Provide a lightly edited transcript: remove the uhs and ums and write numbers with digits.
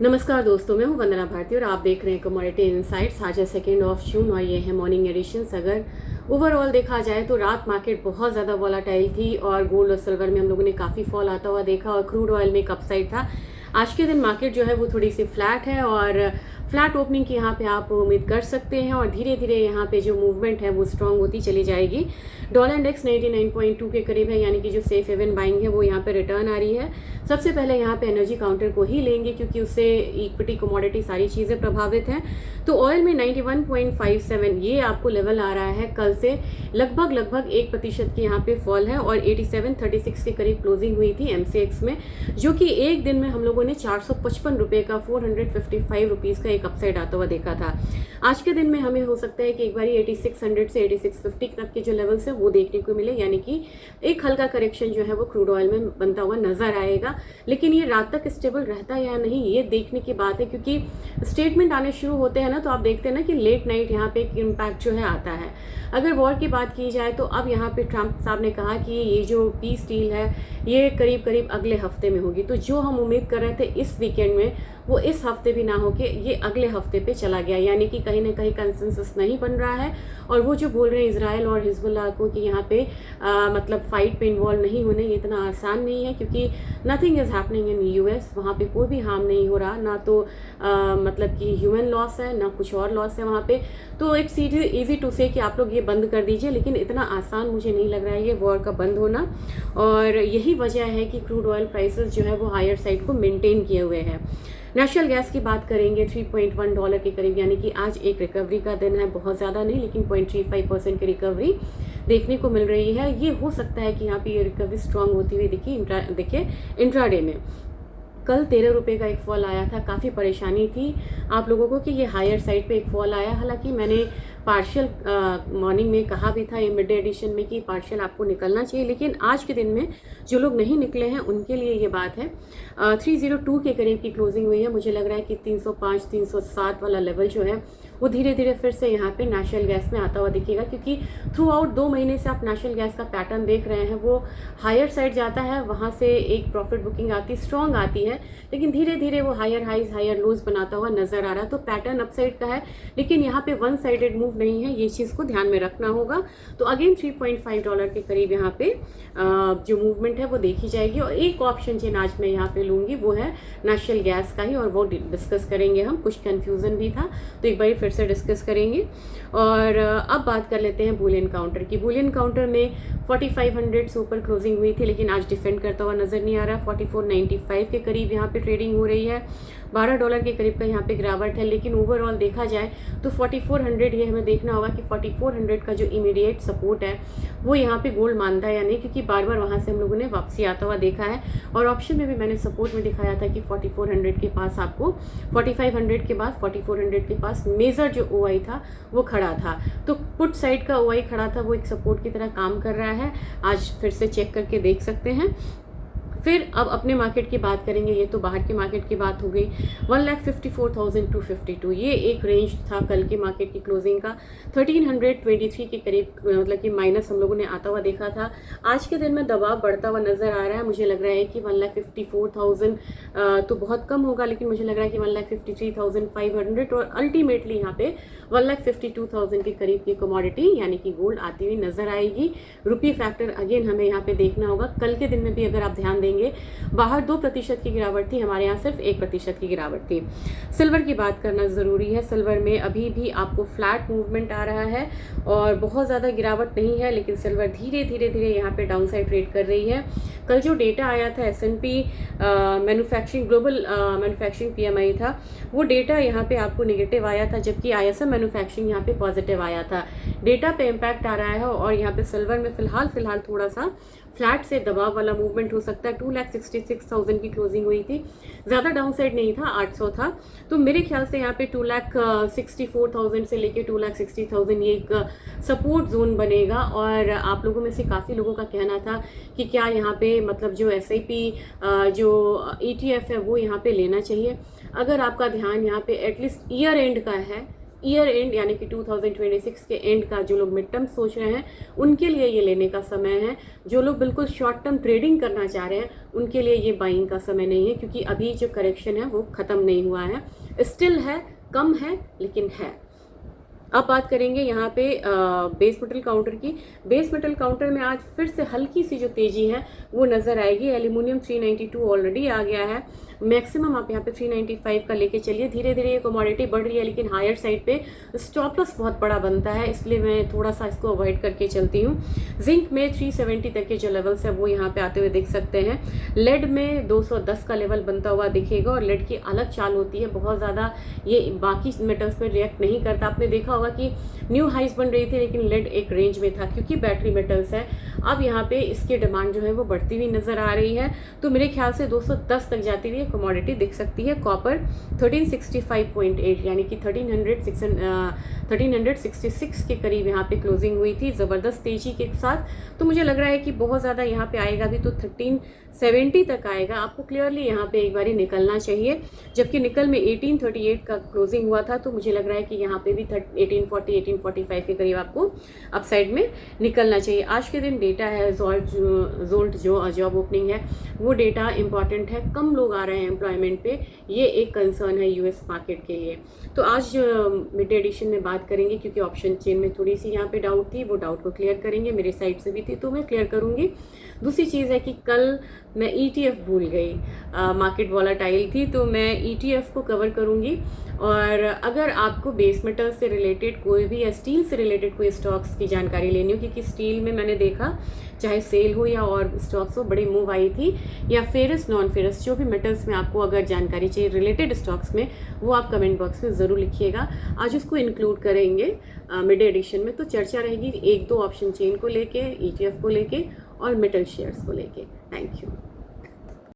नमस्कार दोस्तों, मैं हूं वंदना भारती और आप देख रहे हैं कमोडिटी इनसाइट्स। आज है 2 जून और ये है मॉर्निंग एडिशंस। अगर ओवरऑल देखा जाए तो रात मार्केट बहुत ज़्यादा वॉलाटाइल थी और गोल्ड और सिल्वर में हम लोगों ने काफ़ी फॉल आता हुआ देखा और क्रूड ऑयल में एक अपसाइड था। आज के दिन मार्केट जो है वो थोड़ी सी फ्लैट है और फ्लैट ओपनिंग की यहाँ पे आप उम्मीद कर सकते हैं और धीरे धीरे यहाँ पे जो मूवमेंट है वो स्ट्रांग होती चली जाएगी। डॉलर इंडेक्स 99.2 के करीब है, यानी कि जो सेफ हेवन बाइंग है वो यहाँ पे रिटर्न आ रही है। सबसे पहले यहाँ पे एनर्जी काउंटर को ही लेंगे क्योंकि उससे इक्विटी कमोडिटी सारी चीज़ें प्रभावित हैं। तो ऑयल में 91.57 ये आपको लेवल आ रहा है। कल से लगभग 1% की यहाँ पे फॉल है और 87.36 के करीब क्लोजिंग हुई थी एमसीएक्स में, जो कि एक दिन में हम लोगों ने 455 रुपये का 455 रुपीज़ का एक अपसाइड आता हुआ देखा था। आज के दिन में हमें हो सकता है कि एक बार 8600 से 8650 तक के जो लेवल्स है वो देखने को मिले, यानी कि एक हल्का करेक्शन जो है वो क्रूड ऑयल में बनता हुआ नजर आएगा। लेकिन ये रात तक स्टेबल रहता है या नहीं ये देखने की बात है, क्योंकि स्टेटमेंट आने शुरू होते हैं ना तो आप देखते हैं ना कि लेट नाइट यहाँ पे एक इम्पैक्ट जो है आता है। अगर वॉर की बात की जाए तो अब यहाँ पे ट्रंप साहब ने कहा कि ये जो पीस डील है ये करीब अगले हफ्ते में होगी। तो जो हम उम्मीद कर रहे थे इस वीकेंड में वो इस हफ्ते भी ना होके ये अगले हफ्ते पे चला गया, यानी कि कहीं ना कहीं कंसेंसस नहीं बन रहा है। और वो जो बोल रहे हैं इजराइल और हिजबुल्लाह को कि यहाँ पे मतलब फाइट पे इन्वॉल्व नहीं होने, ये इतना आसान नहीं है क्योंकि nothing is happening in US. वहाँ पे कोई भी हार्म नहीं हो रहा, ना तो मतलब कि ह्यूमन लॉस है ना कुछ और लॉस है वहाँ पे। तो इट्स ईजी टू से कि आप लोग ये बंद कर दीजिए, लेकिन इतना आसान मुझे नहीं लग रहा है ये वॉर का बंद होना। और यही वजह है कि क्रूड ऑयल प्राइसेस जो है वो हायर साइड को मेंटेन किए हुए हैं। नेचुरल गैस की बात करेंगे 3.1 डॉलर के करीब, यानी कि आज एक रिकवरी का दिन है, बहुत ज़्यादा नहीं लेकिन 0.35% की रिकवरी देखने को मिल रही है। ये हो सकता है कि यहाँ पे ये रिकवरी स्ट्रांग होती हुई देखिए इंट्राडे में। कल 13 रुपये का एक फॉल आया था, काफ़ी परेशानी थी आप लोगों को कि ये हायर साइड पे एक फॉल आया। हालांकि मैंने पार्शियल मॉर्निंग में कहा भी था ये मिड डे एडिशन में कि पार्शियल आपको निकलना चाहिए, लेकिन आज के दिन में जो लोग नहीं निकले हैं उनके लिए ये बात है। 302 के करीब की क्लोजिंग हुई है। मुझे लग रहा है कि 305 307 वाला लेवल जो है वो धीरे धीरे फिर से यहाँ पे नेचुरल गैस में आता हुआ दिखेगा, क्योंकि थ्रू आउट 2 महीने से आप नेचुरल गैस का पैटर्न देख रहे हैं। वो हायर साइड जाता है, वहाँ से एक प्रॉफिट बुकिंग आती स्ट्रॉन्ग आती है, लेकिन धीरे धीरे वो हायर हाइज हायर लोज बनाता हुआ नजर आ रहा है। तो पैटर्न अपसाइड का है, लेकिन यहाँ पे वन साइडेड मूव नहीं है, ये चीज़ को ध्यान में रखना होगा। तो अगेन 3.5 डॉलर के करीब यहाँ पे जो मूवमेंट है वो देखी जाएगी। और एक ऑप्शन चेन आज मैं यहाँ पे लूँगी वो है नेचुरल गैस का ही, और वो डिस्कस करेंगे हम। कुछ कन्फ्यूज़न भी था तो एक बार फिर से डिस्कस करेंगे। और अब बात कर लेते हैं बुलियन काउंटर की। बुलियन काउंटर में 4500 से ऊपर क्लोजिंग हुई थी, लेकिन आज डिफेंड करता हुआ नजर नहीं आ रहा। 4495 के करीब यहाँ पे ट्रेडिंग हो रही है। 12 डॉलर के करीब का यहाँ पे गिरावट है, लेकिन ओवरऑल देखा जाए तो 4400 ये हमें देखना होगा कि 4400 का जो इमीडिएट सपोर्ट है वो यहाँ पे गोल्ड मानता है या नहीं, क्योंकि बार बार वहाँ से हम लोगों ने वापसी आता हुआ देखा है। और ऑप्शन में भी मैंने सपोर्ट में दिखाया था कि 4400 के पास आपको 4500 के बाद 4400 के पास मेजर जो ओआई था वो खड़ा था। तो पुट साइड का ओआई खड़ा था, वो एक सपोर्ट की तरह काम कर रहा है। आज फिर से चेक करके देख सकते हैं। फिर अब अपने मार्केट की बात करेंगे। ये तो बाहर के मार्केट की बात हो गई। 1,54,252 ये एक रेंज था कल की मार्केट की क्लोजिंग का। 1323 के करीब मतलब कि माइनस हम लोगों ने आता हुआ देखा था। आज के दिन में दबाव बढ़ता हुआ नजर आ रहा है। मुझे लग रहा है कि 1,54,000 तो बहुत कम होगा, लेकिन मुझे लग रहा है कि 1,53,500 और अल्टीमेटली यहाँ पे 1,52,000 के करीब की कमोडिटी यानी कि गोल्ड आती हुई नजर आएगी। रुपी फैक्टर अगेन हमें यहाँ पे देखना होगा। कल के दिन में भी अगर आप ध्यान देंगे, बाहर 2% की गिरावट थी, हमारे यहाँ सिर्फ 1% की गिरावट थी। सिल्वर की बात करना जरूरी है। सिल्वर में अभी भी आपको फ्लैट मूवमेंट आ रहा है और बहुत ज्यादा गिरावट नहीं है, लेकिन सिल्वर धीरे धीरे यहाँ पे डाउन साइड ट्रेड कर रही है। कल जो डेटा आया था S&P manufacturing global manufacturing PMI था, वो डेटा यहाँ पे आपको नेगेटिव आया था, जबकि ISM मैन्युफैक्चरिंग यहाँ पे पॉजिटिव आया था। डेटा पे इम्पैक्ट आ रहा है और यहाँ पे सिल्वर में फिलहाल थोड़ा सा फ्लैट से दबाव वाला मूवमेंट हो सकता है। 2,66,000 की क्लोजिंग हुई थी, ज़्यादा डाउन साइड नहीं था, 800 था। तो मेरे ख्याल से यहाँ पे 2,64,000 से लेके 2,60,000 ये एक सपोर्ट जोन बनेगा। और आप लोगों में से काफ़ी लोगों का कहना था कि क्या यहाँ पे मतलब जो SIP जो ETF है वो यहाँ पे लेना चाहिए। अगर आपका ध्यान यहाँ पे एटलीस्ट ईयर एंड का है ईयर एंड यानी कि 2026 के एंड का जो लोग मिड टर्म सोच रहे हैं उनके लिए ये लेने का समय है। जो लोग बिल्कुल शॉर्ट टर्म ट्रेडिंग करना चाह रहे हैं उनके लिए ये बाइंग का समय नहीं है, क्योंकि अभी जो करेक्शन है वो ख़त्म नहीं हुआ है, स्टिल है, कम है लेकिन है। अब बात करेंगे यहाँ पे बेस मेटल काउंटर की। बेस मेटल काउंटर में आज फिर से हल्की सी जो तेजी है वो नज़र आएगी। एल्यूमिनियम 392 ऑलरेडी आ गया है, मैक्सिमम आप यहाँ पे 395 का लेके चलिए। धीरे धीरे ये कमोडिटी बढ़ रही है लेकिन हायर साइड पे स्टॉप लॉस बहुत बड़ा बनता है, इसलिए मैं थोड़ा सा इसको अवॉइड करके चलती हूँ। जिंक में 370 तक के जो लेवल्स है वो यहाँ पे आते हुए दिख सकते हैं। लेड में 210 का लेवल बनता हुआ दिखेगा और लेड की अलग चाल होती है, बहुत ज़्यादा ये बाकी मेटल्स पे रिएक्ट नहीं करता। आपने देखा होगा कि न्यू हाइज बन रही थी लेकिन लेड एक रेंज में था, क्योंकि बैटरी मेटल्स है। अब यहाँ पे इसकी डिमांड जो है वो बढ़ती हुई नजर आ रही है, तो मेरे ख्याल से 210 तक जाती हुई कमोडिटी दिख सकती है। कॉपर 1365.8 यानी कि 1366 के करीब यहाँ पे क्लोजिंग हुई थी ज़बरदस्त तेजी के साथ। तो मुझे लग रहा है कि बहुत ज़्यादा यहाँ पे आएगा भी तो 1370 तक आएगा। आपको क्लियरली यहाँ पे एक बारी निकलना चाहिए, जबकि निकल में 1838 का क्लोजिंग हुआ था, तो मुझे लग रहा है कि यहाँ पे भी 1840 1845 के करीब आपको अपसाइड में निकलना चाहिए। आज के दिन डेटा है जोल्ट जो जॉब ओपनिंग है वो डेटा इंपॉर्टेंट है, कम लोग आ रहे हैं एम्प्लॉयमेंट पे, ये एक कंसर्न है यूएस मार्केट के लिए। तो आज मिड एडिशन में बात करेंगे, क्योंकि ऑप्शन चेन में थोड़ी सी यहाँ पे डाउट थी, वो डाउट को क्लियर करेंगे। मेरे साइड से भी थी तो मैं क्लियर करूँगी। दूसरी चीज़ है कि कल मैं ETF भूल गई, मार्केट वॉलेटाइल थी तो मैं ETF को कवर करूँगी। और अगर आपको बेस मेटल से रिलेटेड कोई भी या स्टील से रिलेटेड कोई स्टॉक्स की जानकारी लेनी हो, क्योंकि स्टील में मैंने देखा चाहे सेल हो या और स्टॉक्स हो बड़ी मूव आई थी, या फेरस नॉन फेरस जो भी मेटल्स में आपको अगर जानकारी चाहिए रिलेटेड स्टॉक्स में, वो आप कमेंट बॉक्स में ज़रूर लिखिएगा। आज उसको इंक्लूड करेंगे मिड एडिशन में। तो चर्चा रहेगी 1-2 ऑप्शन चेन को लेके, ETF को लेके और मेटल शेयर्स को लेके। Thank you.